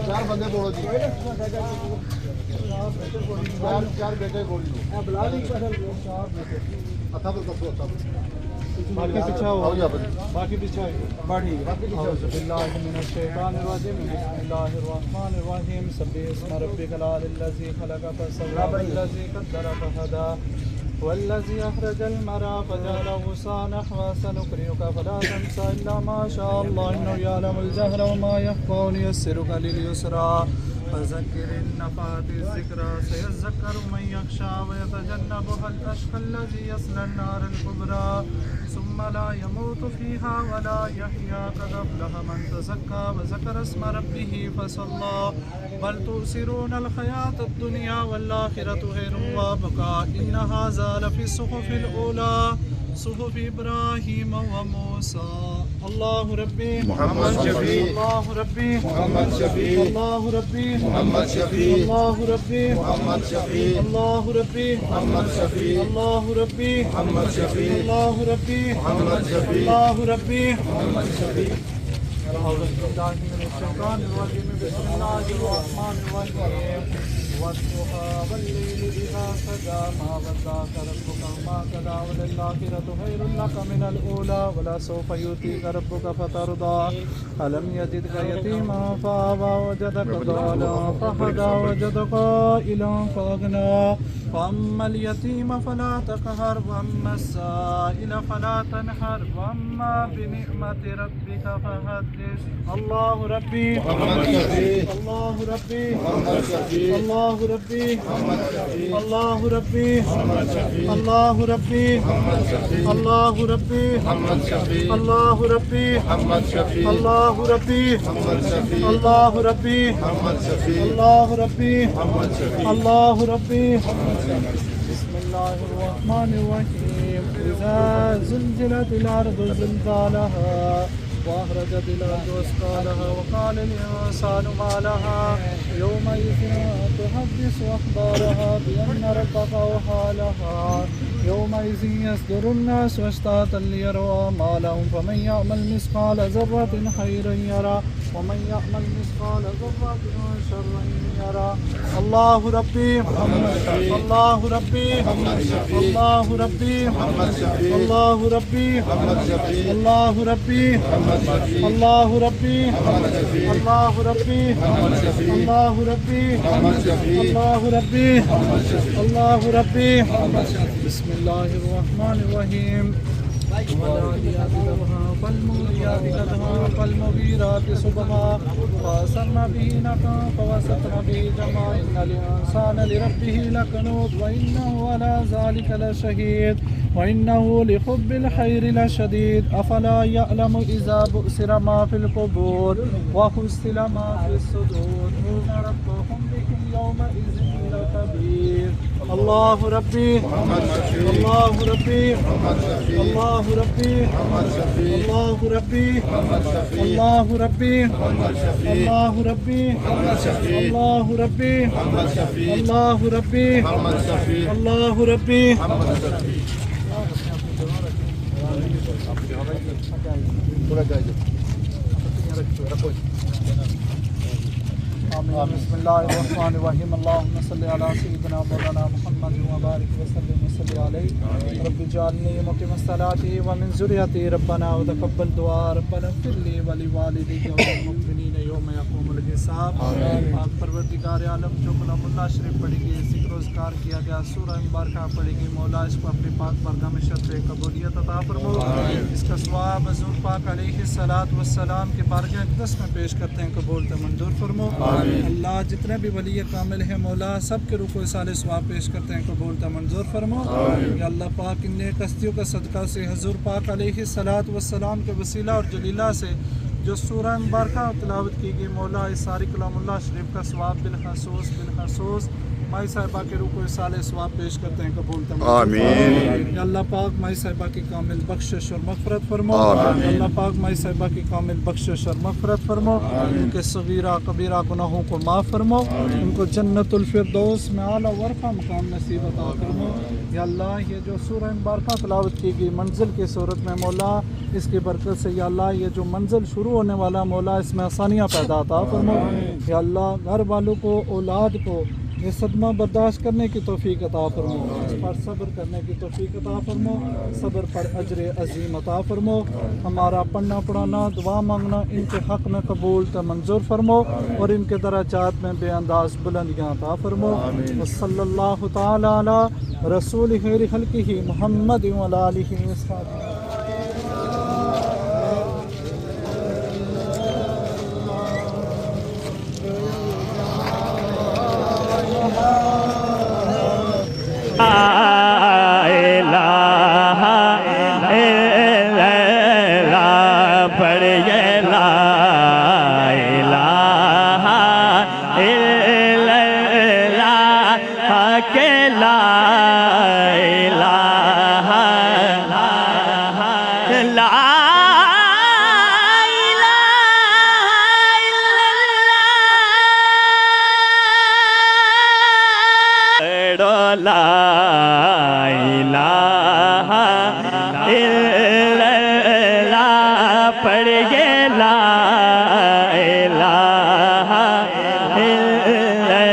چار بندے بولو جی، چار بیٹے بول لو، باقی پیچھے ہو، باقی پیچھے باقی اعوذ باللہ من الشیطان الرجیم بسم اللہ الرحمن الرحیم سبح اسم ربک الاعلی الذی خلق فسوی والذی قدر فہدی والذی اخرج المرعى فجعله غثاء نحوا سنقرئک فلا تنسى الا ما شاء الله انه يعلم الجهر وما يخفى ونيسرك لليسرى فذكر النفعت الذكرى سيذكر من يخشى ويتجنبها الأشقى الذي يصلى النار الكبرى ثم لا يموت فيها ولا يحيا قد أفلح من تزكى وذكر اسم ربه فصلى بل تؤثرون الحياة الدنيا والآخرة خير وأبقى إن هذا لفي الصحف الأولى صحف إبراهيم وموسى. الله ربي محمد شفیع، الله ربي محمد شفیع، الله ربي محمد شفیع، الله ربي محمد شفیع، الله ربي محمد شفیع، الله ربي محمد شفیع، الله ربي محمد شفیع، الله ربي. محمد شفیع. أعوذ بالله من الشيطان الرجيم بسم الله الرحمن الرحيم والضحى والليل إذا سجى ما ودعك ربك وما قلى وللآخرة خير لك من الأولى ولسوف يؤتيك ربك فترضى ألم يجدك يتيما فآوى وجدك ضالا فهدى وجدك عائلا فأغنى فأما اليتيم فلا تقهر وأما السائل فلا تنهر وأما بنعمة ربك فحدث. الله ربي محمد شفیع، الله ربي محمد شفیع، الله ربي محمد شفیع، الله ربي محمد شفیع، الله ربي محمد شفیع، الله ربي محمد شفیع، الله ربي محمد شفیع، الله ربي محمد شفیع، الله ربي محمد شفیع، الله ربي محمد شفیع. الله ربي. بسم الله الرحمن الرحيم إذا زلزلت الأرض زلزالها وأخرجت الأرض أثقالها وقال الإنسان ما لها يومئذ تحدث أخبارها بأن ربك أوحى لها يومئذ يصدر الناس أشتاتا ليروا أعمالهم فمن يعمل مثقال ذرة خيرا يرى ومن يعمل مثقال ذرة شرا يرى. الله ربي الله ربي الله ربي محمد شفیع، الله ربي محمد شفیع، الله ربي محمد شفیع، الله ربي محمد شفیع، الله ربي محمد شفیع، الله ربي محمد شفیع، الله ربي محمد شفیع، الله ربي. محمد شفیع. بسم الله الرحمن الرحيم والعاديات ضبحا فالموريات قدحا فالمغيرات صبحا فأثرن به نقعا فوسطن به جمعا إن الإنسان لربه لكنود وإنه على ذلك لشهيد وإنه لحب الخير لشديد أفلا يعلم إذا بؤسر ما في القبور وحصل ما في الصدور إن ربهم بهم يومئذ لخبير. الله ربي محمد شفیع، الله ربي محمد شفیع، الله ربي محمد شفیع، الله ربي محمد شفیع، الله ربي محمد شفیع، الله ربي محمد شفیع، الله ربي محمد شفیع، الله ربي محمد شفیع، الله ربي. محمد شفیع. تھوڑا جائیے. آمين. بسم الله الرحمن الرحيم اللهم صل على سيدنا مولانا محمد وبارك وسلم وصل عليه رب اجعلني مقيم الصلاة ومن ذريتي ربنا وتقبل دعاء ربنا اغفر لي ولوالدي وللمؤمنين يوم يقوم الحساب. پاک پروردگار عالم جو کلام اللہ شریف پڑھی گئی ذکر و اذکار کیا گیا سورہ مبارکہ پڑھی گئی مولا اس کو اپنی پاک بارگاہ میں شرف قبولیت عطا فرمو. اس کا ثواب حضور پاک علیہ الصلوۃ والسلام کے بارگاہ اقدس میں پیش کرتے ہیں قبول تے منظور فرمو. اللہ جتنے بھی ولی کامل ہیں مولا سب کے روح و اصال ثواب پیش کرتے ہیں قبول تے منظور فرمو. یا اللہ پاک ان نیک ہستیوں کا صدقہ سے حضور پاک علیہ الصلوۃ والسلام کے وسیلہ اور جلیلہ سے جو سورہ مبارکہ تلاوت کی گئی مولا اس ساری کلام اللہ شریف کا ثواب بالخصوص مائی صاحبہ کے روح و اصال ثواب پیش کرتے ہیں قبول تے منظور فرمو. یا اللہ پاک مائی صاحبہ کی کامل بخشش اور مغفرت فرمو. یا اللہ پاک مائی صاحبہ کی کامل بخشش اور مغفرت فرمو. ان کے صغیرہ کبیرہ گناہوں کو معاف فرمو. ان کو جنت الفردوس میں اعلیٰ ورفع مقام نصیب عطا فرمو. یا اللہ یہ جو سورہ مبارکہ تلاوت کی گئی منزل کی صورت میں مولا اس کی برکت سے یا اللہ یہ جو منزل شروع ہونے والا مولا اس میں آسانیاں پیدا عطا فرمو یا اللہ گھر والوں کو اولاد کو یہ صدمہ برداشت کرنے کی توفیق عطا فرمو اس پر صبر کرنے کی توفیق عطا فرمو صبر پر اجر عظیم عطا فرمو ہمارا پڑھنا پڑھانا دعا مانگنا ان کے حق میں قبول تو منظور فرمو اور ان کے درجات میں بے انداز بلندیاں عطا فرمو صلی اللہ تعالی علی رسول خیر خلقہ محمد وعلی آلہ وصحبہ گنبد والے منظور دعا کرنا ایسا لا الہ الا اللہ پڑھ گئے لا الہ الا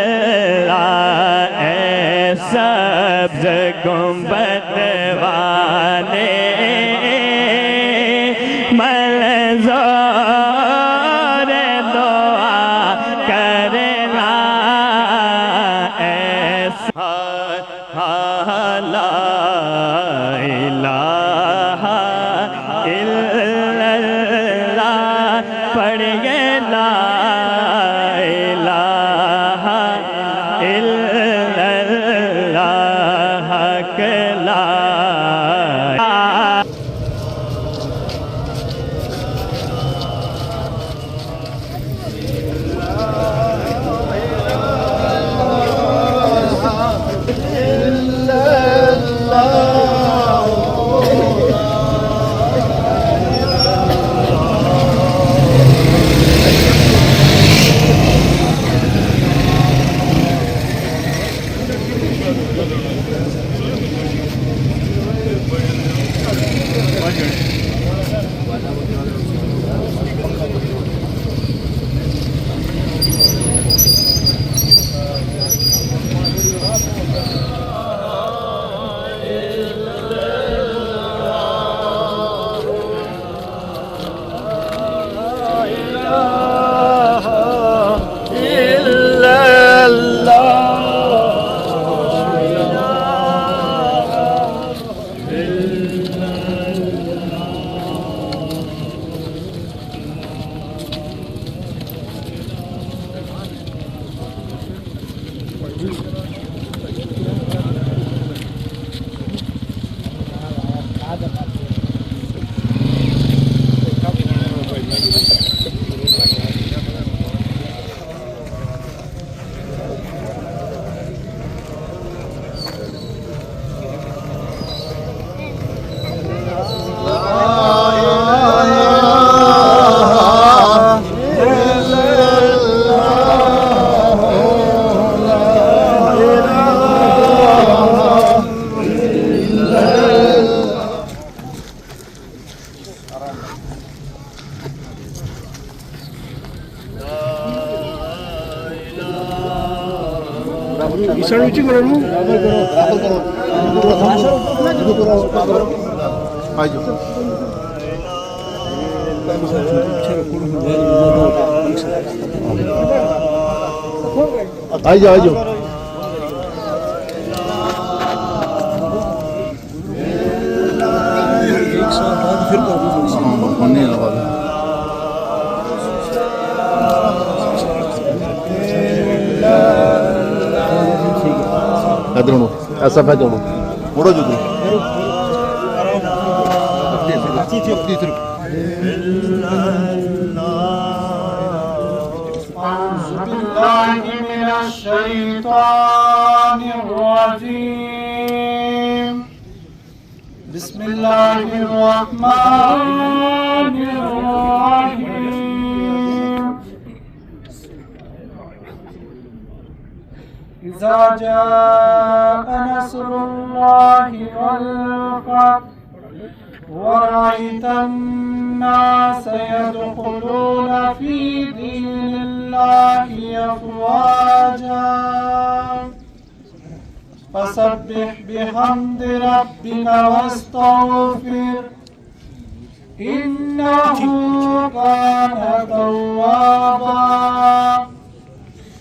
اللہ لا آئی جاؤ ادھر ایسا پہ چلو مڑو جو الشيطان الرجيم بسم الله الرحمن الرحيم إذا جاء نصر الله والفتح ورأيت الناس يدخلون في دين الله أفواجا فسبح بحمد ربك واستغفر إنه كان توابا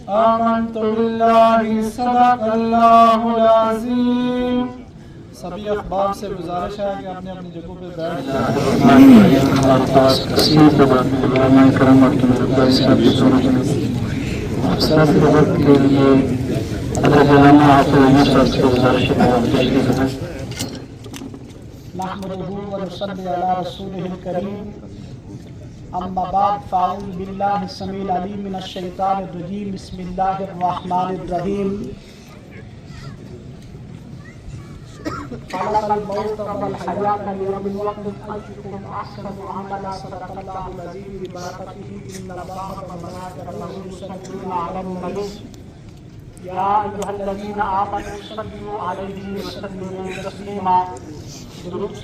آمنت بالله صدق اللہ العظیم. سبھی احباب سے گزارش ہے کہ اپنے اپنی جگہوں پہ بیٹھ جائیں. نحمده ونصلي على رسوله الكريم. اما بعد فاعوذ بالله السميع العليم من الشيطان الرجيم. بسم الله الرحمن الرحيم. خلق الموت والحياة ليبلوكم أيكم أحسن عملا. صدق الله العظيم. ببركته إن الله وملائكته يصلون على النبي يا أيها الذين آمنوا صلوا عليه وسلموا تسليما. درود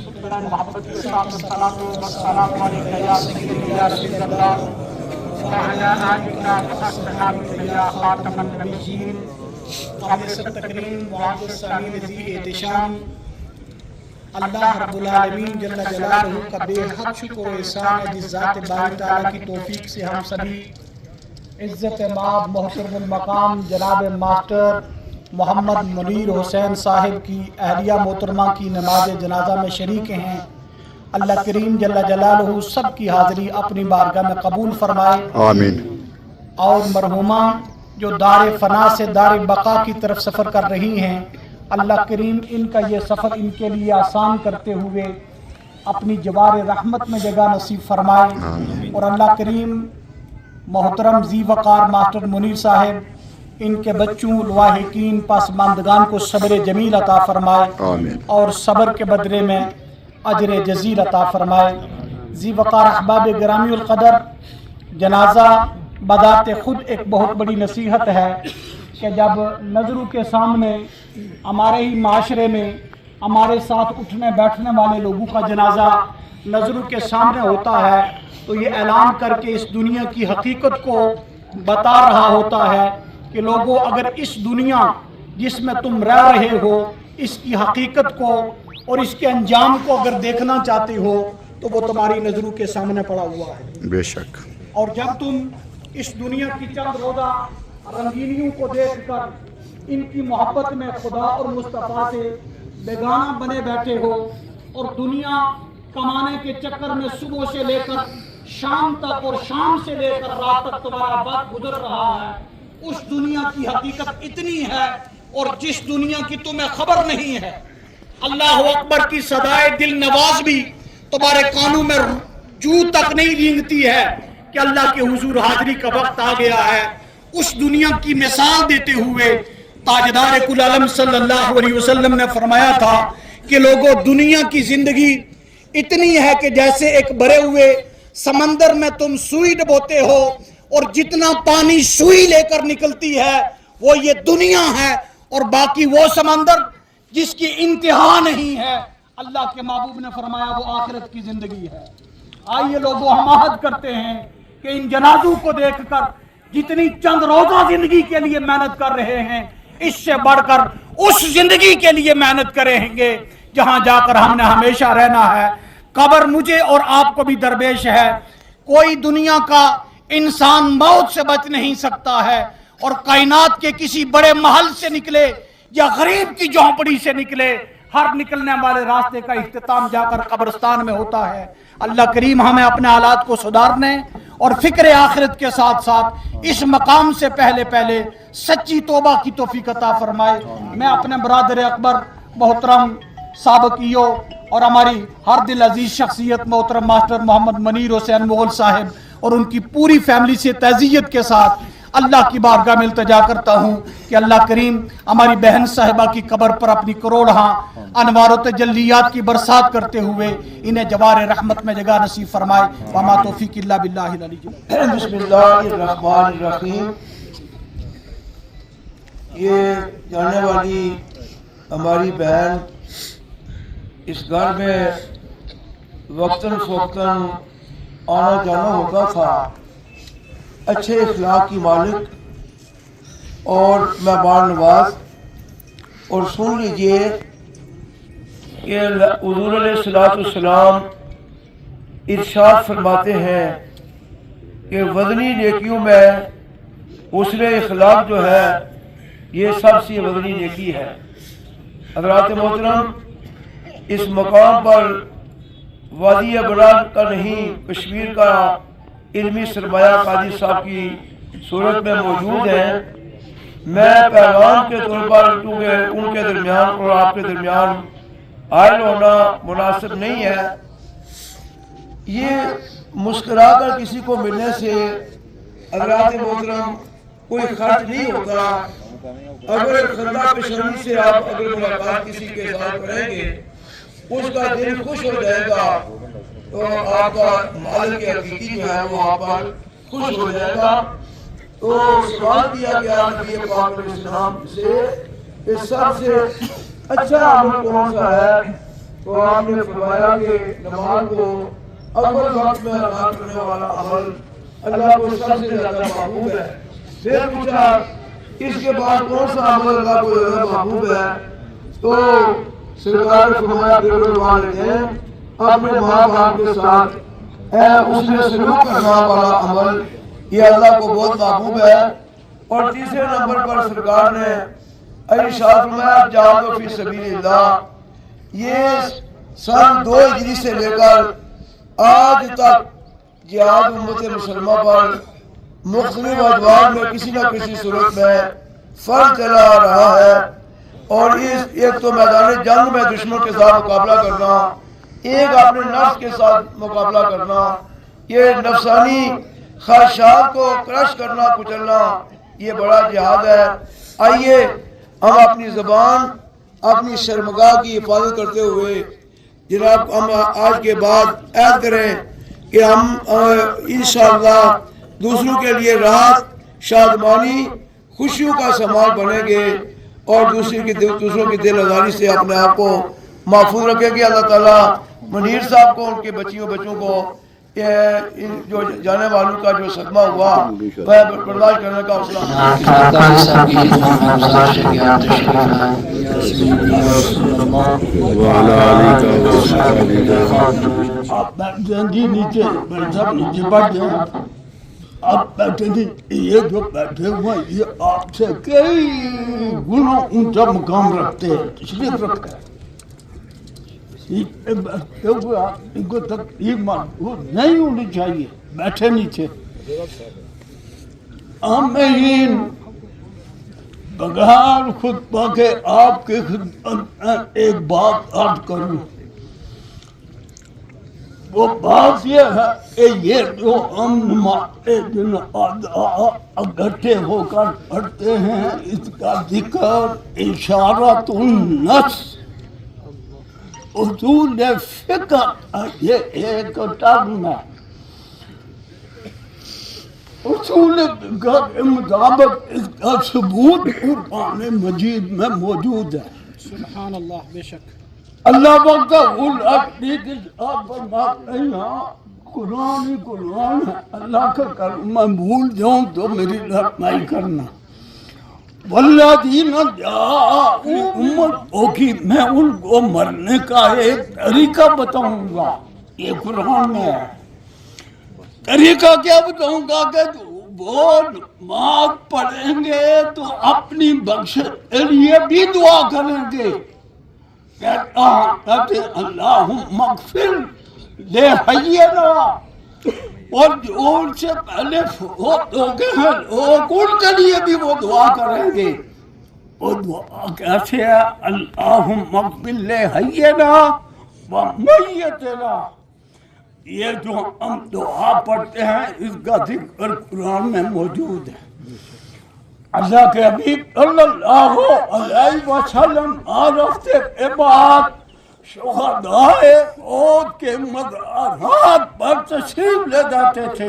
محبت کے ساتھ السلام علیکم یا سیدی یا رسول اللہ وعلی آلک وصحبہ یا خاتم النبیین. قابل تکریم معزز سامعین ذی احتشام، اللہ رب العالمین جل جلالہ کا بے حد شکر و احسان ہے جس ذات باری تعالیٰ کی توفیق سے ہم سبھی عزت مآب محترم المقام جناب ماسٹر محمد منیر حسین صاحب کی اہلیہ محترمہ کی نماز جنازہ میں شریک ہیں. اللہ کریم جل جلالہ سب کی حاضری اپنی بارگاہ میں قبول فرمائے. آمین. اور مرحومہ جو دار فنا سے دار بقا کی طرف سفر کر رہی ہیں، اللہ کریم ان کا یہ سفر ان کے لیے آسان کرتے ہوئے اپنی جوار رحمت میں جگہ نصیب فرمائے. اور اللہ کریم محترم ذی وقار ماسٹر منیر صاحب، ان کے بچوں لواحقین پاسماندگان کو صبر جمیل عطا فرمائے اور صبر کے بدلے میں اجر جزیل عطا فرمائے. ذی وقار احباب گرامی القدر، جنازہ بذات خود ایک بہت بڑی نصیحت ہے کہ جب نظروں کے سامنے ہمارے ہی معاشرے میں ہمارے ساتھ اٹھنے بیٹھنے والے لوگوں کا جنازہ نظروں کے سامنے ہوتا ہے تو یہ اعلان کر کے اس دنیا کی حقیقت کو بتا رہا ہوتا ہے کہ لوگوں، اگر اس دنیا جس میں تم رہ رہے ہو اس کی حقیقت کو اور اس کے انجام کو اگر دیکھنا چاہتے ہو تو وہ تمہاری نظروں کے سامنے پڑا ہوا ہے. بے شک. اور جب تم اس دنیا کی چند روزہ رنگینیوں کو دیکھ کر ان کی محبت میں خدا اور مصطفیٰ سے بیگانہ بنے بیٹھے ہو اور دنیا کمانے کے چکر میں صبح سے لے کر شام تک اور شام سے لے کر رات تک تمہارا وقت گزر رہا ہے، اس دنیا کی حقیقت اتنی ہے اور جس دنیا کی تمہیں خبر نہیں ہے. اللہ اکبر کی صدائے دل نواز بھی تمہارے کانوں میں جو تک نہیں رینگتی ہے کہ اللہ کے حضور حاضری کا وقت آ گیا ہے. اس دنیا کی مثال دیتے ہوئے تاجدار کل عالم صلی اللہ علیہ وسلم نے فرمایا تھا کہ لوگوں، دنیا کی زندگی اتنی ہے کہ جیسے ایک بھرے ہوئے سمندر میں تم سوئی ڈبوتے ہو اور جتنا پانی سوئی لے کر نکلتی ہے وہ یہ دنیا ہے، اور باقی وہ سمندر جس کی انتہا نہیں ہے. اللہ کے محبوب نے فرمایا وہ آخرت کی زندگی ہے. آئیے لوگوں، ہم عہد کرتے ہیں کہ ان جنازوں کو دیکھ کر جتنی چند روزہ زندگی کے لیے محنت کر رہے ہیں، اس سے بڑھ کر اس زندگی کے لیے محنت کریں گے جہاں جا کر ہم نے ہمیشہ رہنا ہے. قبر مجھے اور آپ کو بھی درپیش ہے. کوئی دنیا کا انسان موت سے بچ نہیں سکتا ہے، اور کائنات کے کسی بڑے محل سے نکلے یا غریب کی جھونپڑی سے نکلے، ہر نکلنے والے راستے کا اختتام جا کر قبرستان میں ہوتا ہے. اللہ کریم ہمیں اپنے حالات کو سدھارنے اور فکر آخرت کے ساتھ ساتھ اس مقام سے پہلے سچی توبہ کی توفیق عطا فرمائے. میں اپنے برادر اکبر محترم سابقیوں اور ہماری ہر دل عزیز شخصیت محترم ماسٹر محمد منیر حسین مغل صاحب اور ان کی پوری فیملی سے تعزیت کے ساتھ اللہ کی بارگاہ میں التجا کرتا ہوں کہ اللہ کریم ہماری بہن صاحبہ کی قبر پر اپنی کروڑہاں انوار و تجلیات کی برسات کرتے ہوئے انہیں جوار رحمت میں جگہ نصیب فرمائے. وما توفیق الا باللہ العلی العظیم. بسم اللہ الرحمن الرحیم. یہ جانے والی ہماری بہن اس گھر میں وقتاً فوقتاً آنا جانا ہوتا تھا، اچھے اخلاق کی مالک اور مہمان نواز. اور سن لیجئے کہ حضور علیہ السلام ارشاد فرماتے ہیں کہ وزنی نیکیوں میں حسن اخلاق جو ہے یہ سب سے وزنی نیکی ہے. حضرات محترم، اس مقام پر وادی ابرار کا نہیں، کشمیر کا علمی سرمایہ قاضی صاحب کی صورت میں موجود ہیں. میں پیغام کے طور پر کیونکہ ان کے درمیان اور آپ کے درمیان حائل ہونا مناسب نہیں ہے. یہ مسکرا کر کسی کو ملنے سے حضرات محترم کوئی خرچ نہیں ہوتا. اگر خندہ پیشانی سے آپ اگر ملاقات کسی کے ساتھ کریں گے اس کا دل خوش ہو جائے گا تو آپ کا مالک حقیقی جو ہے وہ آپ پر خوش ہو جائے گا. تو سوال کیا گیا نبی پاک علیہ السلام سے کہ سب سے اچھا عمل کون سا ہے؟ تو آپ نے فرمایا کہ نماز کو اول وقت میں ادا کرنے والا عمل اللہ کو سب سے زیادہ محبوب ہے. پھر پوچھا اس کے بعد کون سا عمل اللہ کو زیادہ محبوب ہے؟ تو سرکار نے فرمایا بر الوالدین، اپنے ماں باپ کے ساتھ اس میں سلوک کرنا والا عمل یہ اللہ کو بہت محبوب ہے. اور تیسرے نمبر پر سرکار نے ارشاد فرمایا جہاد فی سبیل اللہ. یہ سن 2 ہجری سے لے کر آج تک جہاد امت مسلمہ پر مختلف ادوار میں کسی نہ کسی صورت میں فرض چلا آ رہا ہے. اور اس ایک تو میدان جنگ میں دشمن کے ساتھ مقابلہ کرنا، ایک اپنے نفس کے ساتھ مقابلہ کرنا، یہ نفسانی خواہشات کو کرش کرنا کچلنا، یہ بڑا جہاد ہے. آئیے ہم اپنی زبان اپنی شرمگاہ کی حفاظت کرتے ہوئے جناب ہم آج کے بعد عہد کریں کہ ہم انشاءاللہ دوسروں کے لیے راحت، شادمانی، خوشیوں کا سامان بنیں گے اور دوسروں کی دل آزاری سے اپنے آپ کو محفوظ رکھیں گے. اللہ تعالیٰ منیر صاحب کو، ان کے بچوں کو جو جانے والوں کا جو صدمہ ہوا وہ برداشت کرنے کا حوصلہ. آپ بیٹھیں جی نیچے، نیچے بیٹھ جائیں. آپ بیٹھیں جی، یہ جو بیٹھے ہوئے یہ آپ سے کئی گنا اونچا مقام رکھتے ہیں، تشریف رکھتے ہیں. بیٹھے ہوئے آدمی کو تکلیف محسوس نہیں ہونی چاہیے. بیٹھے نیچے. آمین. بغیر خطبہ کے آپ کی خدمت میں ایک بات عرض کروں. وہ بات یہ ہے کہ یہ جو ہم دن اکٹھے ہو کر پڑھتے ہیں اس کا ذکر اشارۃ النص، اصول فقہ، یہ ایک ٹرم ہے. اصول فقہ کے مطابق اس کا ثبوت قرآن مجید میں موجود ہے. سبحان اللہ. بے شک اللہ وقت آپ فرماتے ہیں قرآن ہے. اللہ کا کرم میں بھول جاؤں تو میری رحمائی کرنا. والذین جاءوا امتوں کی، میں ان کو مرنے کا ایک طریقہ بتاؤں گا. یہ قرآن میں ہے. طریقہ کیا بتاؤں گا کہ وہ نماز پڑھیں گے تو اپنی بخشش کے لیے بھی دعا کریں گے. کہتے اللہم اغفر لحینا، اور جو ان سے پہلے فوت ہو گئے ہیں لوگ ان کے لیے بھی وہ دعا کریں گے. وہ دعا کیسے ہے؟ اللہم اغفر لحینا ومیتنا. یہ جو ہم دعا پڑھتے ہیں اس کا ذکر قرآن میں موجود ہے. اللہ کے حبیب صلی اللہ علیہ وسلم ہر ہفتے کے بعد شہدائے احد کے مزارات پر تشریف لے جاتے تھے.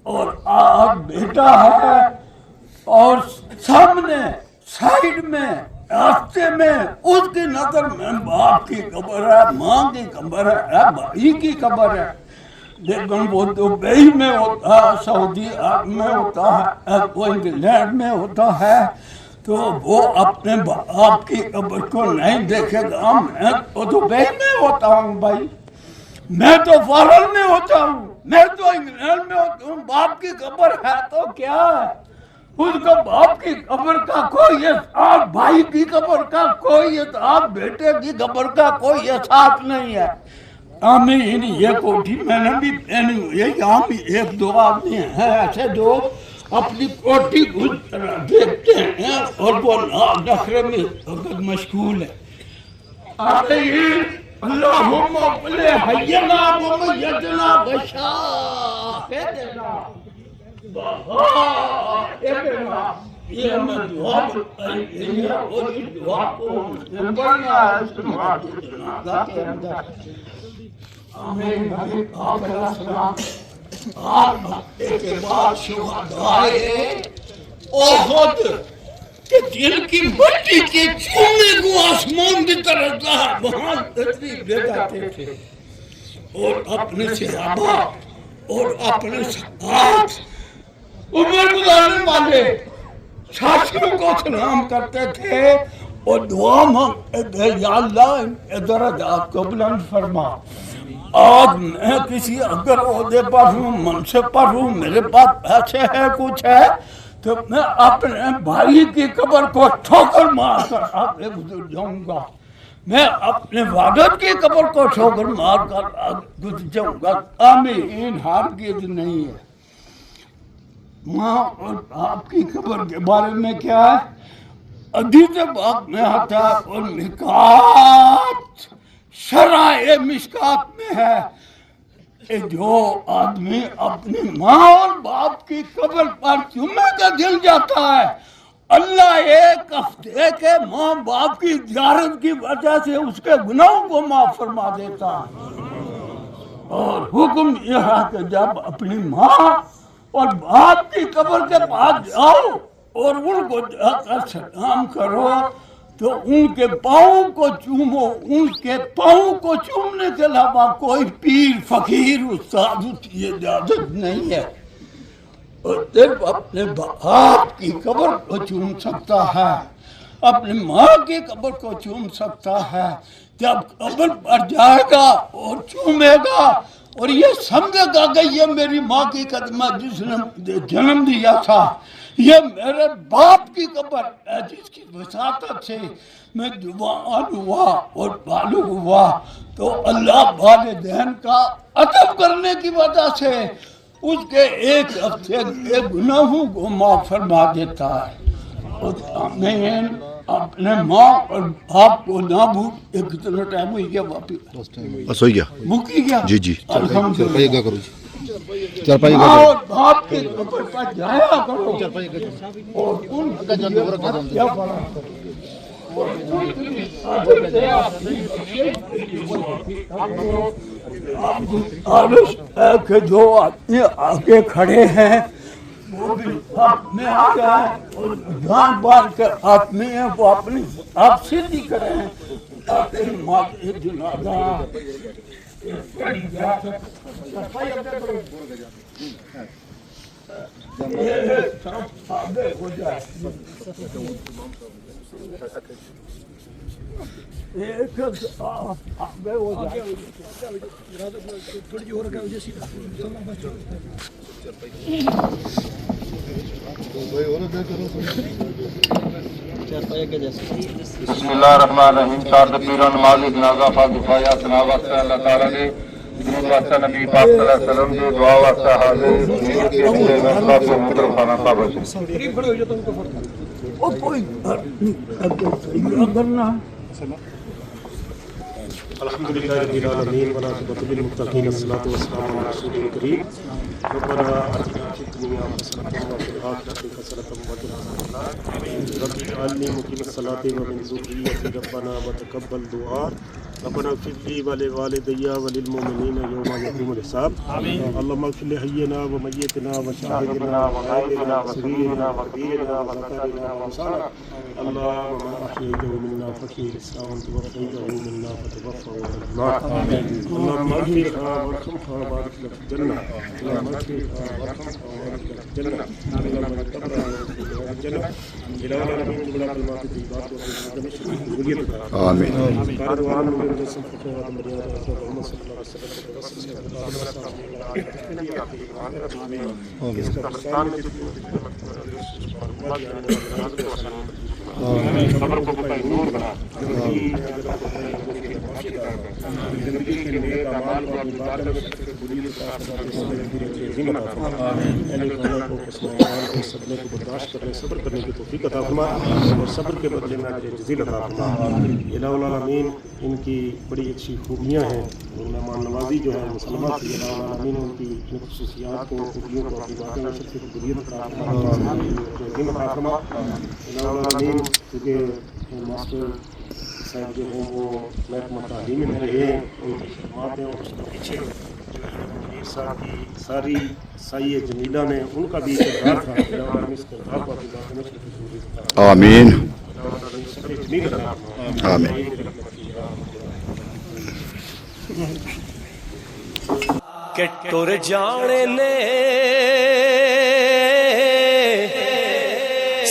اور آج بیٹا ہے اور سامنے سائڈ میں راستے میں اس کی نظر میں باپ کی قبر ہے، ماں کی قبر ہے، بھائی کی قبر ہے، لیکن وہ دبئی میں ہوتا ہے، سعودی عرب میں ہوتا ہے، وہ انگلینڈ میں ہوتا ہے، تو وہ اپنے باپ کی قبر کو نہیں دیکھے گا۔ میں تو دبئی میں ہوتا ہوں بھائی، میں تو فارن میں ہوتا ہوں، میں تو انگلینڈ میں ہوتا ہوں، باپ کی قبر ہے تو کیا ہے، اس کا باپ کی قبر کا کوئی احساس، بھائی کی قبر کا کوئی احساس، بیٹے کی قبر کا کوئی احساس نہیں ہے۔ آمین۔ یہ کوٹھی میں نے بھی پہنی ہوئی ہے، یہاں بھی ایک دو آدمی ہیں ایسے جو اپنی کوٹھی کو دیکھتے ہیں اور وہ نخرے میں مشغول ہے۔ آمین۔ اللہم اپنے حینا و میتنا بشاہدنا بہائبنا۔ یہ میں دعا بتائی ہے اور اس دعا کو پڑھنا ہے سماعت جنازہ کے اندر۔ آمین۔ نبی پاک علیہ السلام آج ہفتے کے بعد شہدائے احد کہ دل کی مٹی کے چونے کو آسمان کی طرف رہا وہاں تشریف لے جاتے تھے اور اپنے صحابہ اور اپنے ساتھ عمر گزارنے والے ساتھیوں کو سلام کرتے تھے اور دعا مانگتے تھے، یا اللہ درجات کو بلند فرما۔ آج میں کسی اگر عہدے پر ہوں، منصب پر ہوں، میرے پاس پیسے ہے، کچھ ہے، تو میں اپنے بھائی کی قبر کو ٹھوکر مار کر آگے گزر جاؤں گا، میں اپنے والد کی قبر کو ٹھوکر مار کر آگے گزر جاؤں گا۔ آمین۔ ہرگز نہیں ہے۔ ماں اور باپ کی قبر کے بارے میں کیا ہے؟ حدیث پاک میں آتا ہے اور مشکات، شرائع مشکات میں ہے کہ جو آدمی اپنی ماں اور باپ کی قبر پر جمعے کا دن جاتا ہے، اللہ ایک ہفتے کے ماں باپ کی زیارت کی وجہ سے اس کے گناہوں کو معاف فرما دیتا ہے۔ اور حکم یہ ہے کہ جب اپنی ماں اور باپ کی قبر کے پاس جاؤ اور ان کو جا کر سلام کرو تو ان کے پاؤں کو چومو، ان کے پاؤں کو چومنے کے علاوہ کوئی پیر فقیر استاد کی اجازت نہیں ہے۔ اور صرف اپنے باپ کی قبر کو چوم سکتا ہے، اپنی ماں کی قبر کو چوم سکتا ہے۔ جب قبر پر جائے گا اور چومے گا اور یہ سمجھے گا کہ یہ میری ماں کی قدمہ جس نے جنم دیا تھا، یہ میرے باپ کی قبر ہے جس کی وساطت سے میں جوان ہوا اور بالغ ہوا، تو اللہ والدین کا ادب کرنے کی وجہ سے اس کے ایک ہفتے کے گناہوں کو معاف فرما دیتا ہے۔ آمین۔ اپنے ماں اور باپ کو نہ بھول۔ ایک کتنا ٹائم ہوئی گیا واپس؟ بس ہو گیا بھوک ہی گیا؟ جی جی۔ الحمدللہ۔ گا کرو جی، چارپائی ماں گا اور باپ کے قبر پر جایا کرو اور ان کے کیا پڑھا عارف ہے کہ جو آدمی آگے کھڑے ہیں وہ بھی حق میں آ جائے اور جان بال کے آدمی ہیں وہ اپنی آپ سیدھی کریں اپنی ماں کے جنازہ ہو جائے۔ ایک آگے ہو جائے۔ بسم اللہ الرحمن الرحیم۔ چار تکبیروں نماز جنازہ فاضفایا ثنا واسطہ اللہ تعالیٰ نے درود واسطہ نبی پاک صلی اللہ علیہ وسلم نے دعا واسطہ حاضر کے میں خاص مطلب خانہ پابند اور کوئی کرنا الحمدللہ رب العالمین والعاقبۃ للمتقین والصلاۃ والسلام علی رسول الکریم ربنا آتنا فی الدنیا حسنۃ وفی الآخرۃ حسنۃ وقنا عذاب النار رب اجعلنی مقیم الصلاۃ ومن ذریتی ربنا وتقبل دعاء ربنا اغفر لي ولوالدي وللمؤمنين يوم يقوم الحساب اللهم اغفر لحينا وميتنا وشاهدنا وغائبنا وصغيرنا وكبيرنا وذكرنا وانثانا اللهم من احييته منا فاحيه الاسلام ومن توفيته منا فتوفه النار اللهم اغفرها وارحمها وبارك لها في الجنه اللهم اغفرها وارحمها وبارك لها في الجنه اللهم اغفرها وارحمها الجنه الى العالمين بلا كلمات طيبات آمين. صبر کرنے کی توفیق عطا فرما اور صبر کے بدلے میں اجر جزیل عطا فرما الہ العالمین ان کی بڑی اچھی خوبیاں ہیں اور مہمان نوازی جو ہے مسلمہ سے الہ العالمین ان کی ان خصوصیات کو خوبیوں کو اپنی باتوں میں شرف قبولیت عطا فرما الہ العالمین کیونکہ ماسٹر صاحب جو ہیں وہ محکمہ تعلیم میں رہے ہیں ان کی خدمات ہیں اور اس کے پیچھے امیر صاحب کی ساری سائے جمیلہ نے ان کا بھی کردار تھا الہ العالمین اس کردار کو اپنی باتوں میں شرف قبولیت عطا فرما آمین صبر جمیل عطا فرما آمین کہ ٹر جانے نے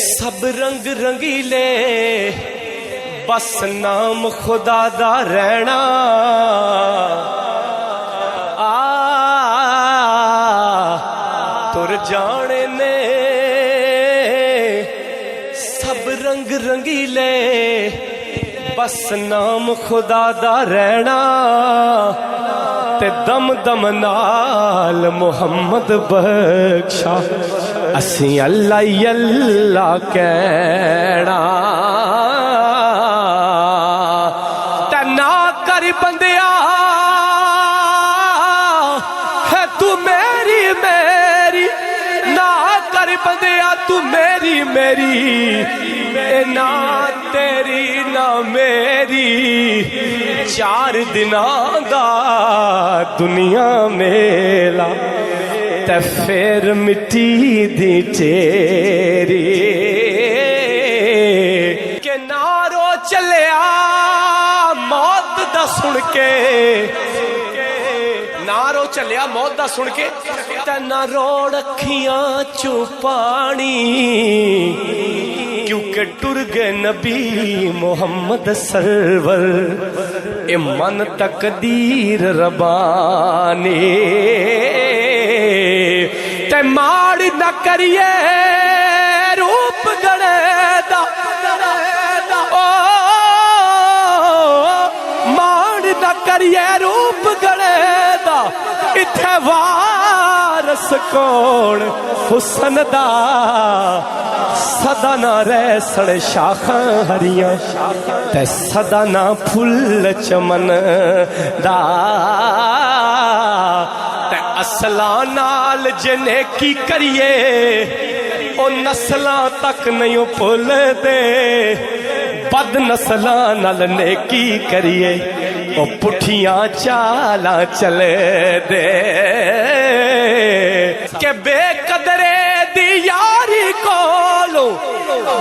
سب رنگ رنگیلے بس نام خدا دا رہنا ٹر جانے نے سب رنگ رنگیلے بس نام خدا دا رہنا تے دم دم نال محمد بخشا اسی اللہ اللہ کہنا تے نہ کر بندیا ہے تو میری میری نہ کر بندیا تو میری میری نہ تیری نہ میری چار دناں دا دنیا میلا تے پھر مٹی دی تیری کہ نارو چلیا موت دا سن کے نارو چلیا موت دا سن کے تے نہ روڑ اکھیاں چوں پانی کیونکہ ٹر گئے نبی محمد سرور اے من تقدیر ربانی تے ماڑ نہ کریے روپ گڑے دا ماڑ نہ کریے روپ گڑے دا اتھے وارس کون حسن دا سدا نہ رہ سڑ شاخاں ہریاں تے سدا نہ پھل چمن دا تے اصلاں نال جنے کی کریے او نسلاں تک نہیں بھول دے بد نسلاں نال نیکی کریے او پٹھیاں چالاں چلے دے کہ بے قدرے دی یاری کولو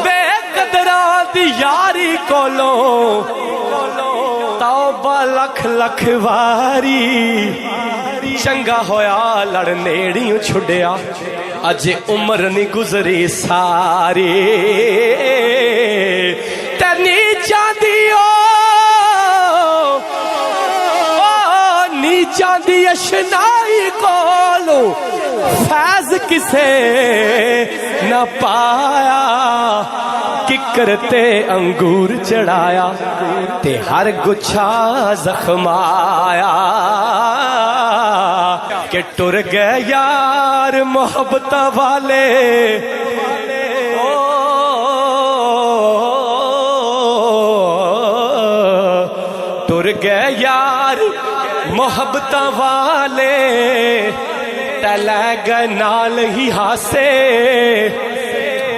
بے قدراں دی یاری کولو توبہ لکھ لکھ واری چنگا ہویا لڑ نیڑیوں چھڑیا اج عمر نہیں گزری ساری تے نیچاں دیو نیچاں دی اشنائی کولو فیض کسے نہ پایا ککر تے انگور چڑھایا تے ہر گچھا زخم آیا کہ ٹر گئے یار محبت والے ٹر گئے یار محبت والے تلے گئے نال ہی ہاسے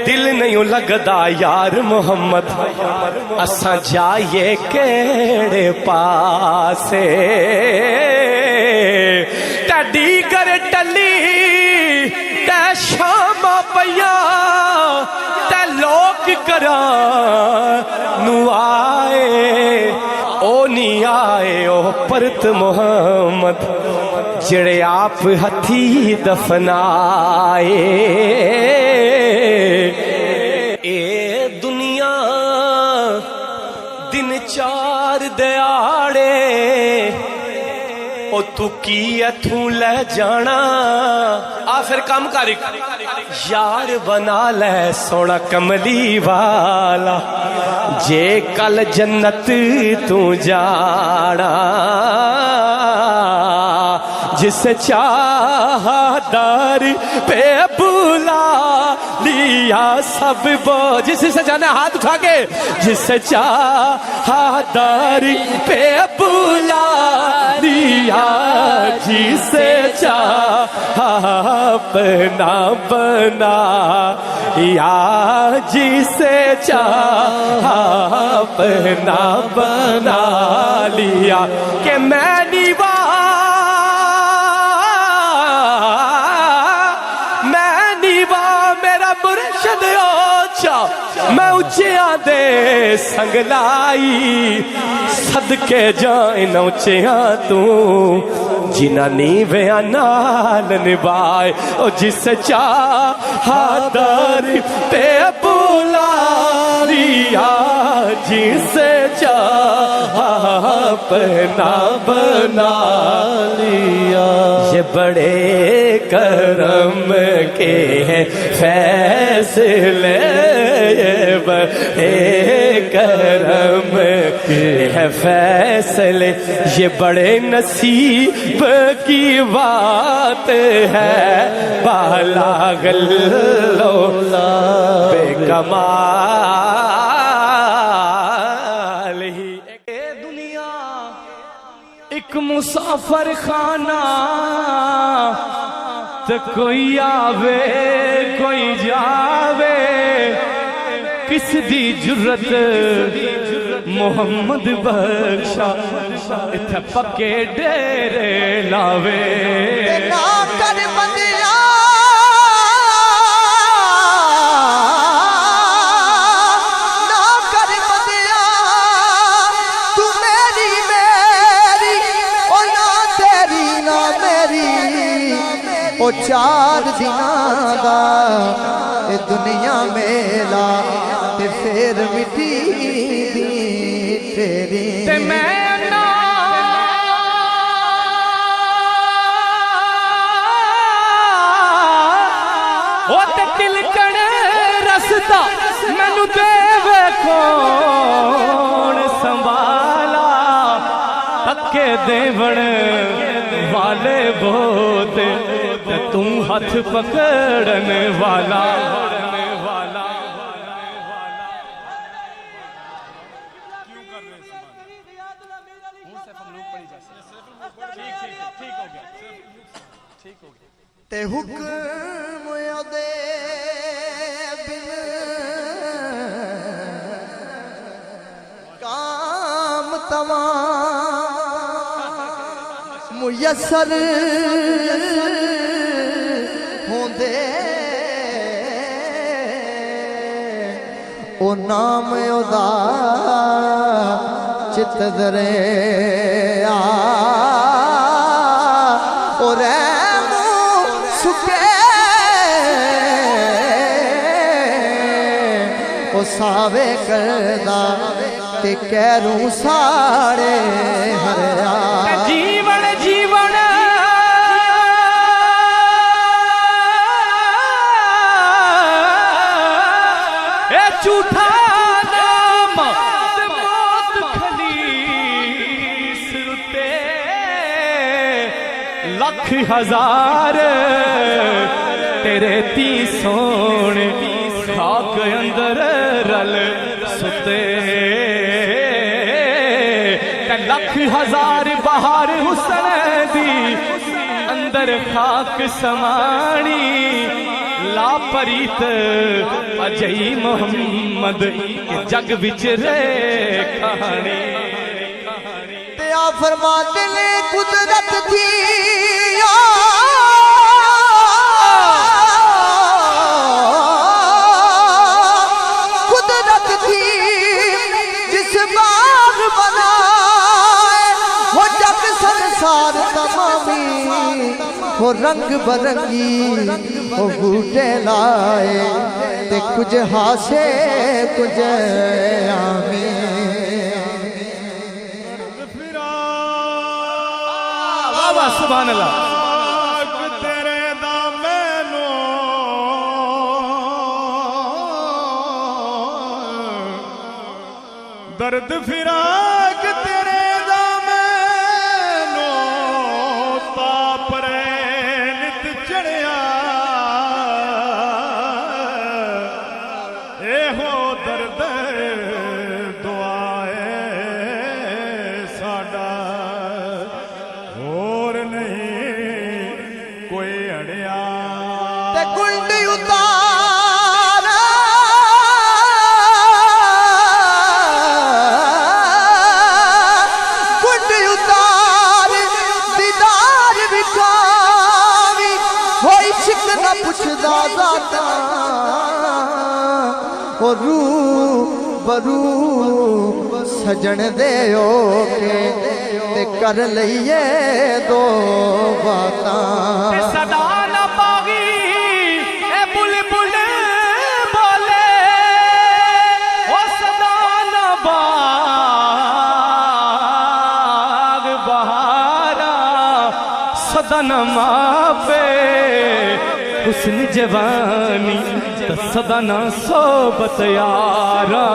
دل نہیں لگدا یار محمد اساں جائیے کیڑے پاسے ٹڈی کر ٹلی تے شام پیا تے لوگ کران نو آئے او نہیں آئے او پرت محمد جڑے آپ ہتھی دفنائے اے دنیا دن چار دیاڑے او تو کی اتھوں لے جانا آخر کم کاری یار بنا لے سونا کملی والا جے کل جنت تو جانا جس چاہا دار پہ بلا لیا سب جس سے جانا ہاتھ اٹھا کے جس چاہا دار پہ بلا لیا جسے چاہا اپنا بنا یا جسے چاہا اپنا بنا لیا کہ میں میں اچھیاں دے سنگ لائی صدقے جائیں اچھیاں تو جنہ نیویاں نال نبائے او جس چاہا در پہ بولا لیا جس چاہا اپنا بنا لیا یہ بڑے کرم کے ہیں فیصلے یہ بڑے کرم کے ہیں فیصلے یہ بڑے نصیب کی بات ہے بالا گلو بے کمال ہی اے دنیا ایک مسافر خانہ تو کوئی آوے کوئی جاوے کس دی جرت محمد بخشا اتھے پکے ڈیرے لاوے نا کر بندیا نا کر بندیا تو میری میری او نا تیری نا میری او چار دناں دا اے دنیا میلا تے پھر مٹی دی تیری تے میں نا او تے تلکن رستا مینوں دے کون سنبھالا تکے دیون والے بہت تے تم ہاتھ پکڑن والا تے حکم دے بن کام تمام میسر ہوندے او نام ادا چت دریا او رحم سکے او ساوے کردہ تے کہروں ساڑے ہریا جیون جیون اے جھوٹا نام تے موت خلیس رتے لکھ ہزار تیرے تی سونے خاک اندر رل ستے لکھ ہزار بہار حسن دی اندر خاک سمانی لاپ پریت اجئی محمد جگ وچ رہ کہانی تے آ فرماتے نے قدرت تھی قدرت تھی جس باغ بنائے وہ جگ سنسار تمامی وہ رنگ برنگی وہ بوٹے لائے تے کچھ ہاسے کچھ آمین سبحان اللہ تیرے دامنو درد فراق تیرے دامنو تاپ رینت چڑھیا اے ہو درد دعائے ساڈا اور نہیں کوئی اڑیا تے گلڈی اتار گلڈی اتار دیدار وکھاوی ہوئی عشق نہ پچھدا ذاتا وہ روح برو سجن دے ہو کے تے کر لئیے دو باتاں صدا نہ باغی اے بلبل بولے او صدا نہ باغ بہارا صدا نہ ماپے حسن جوانی صدا نہ صحبت یاراں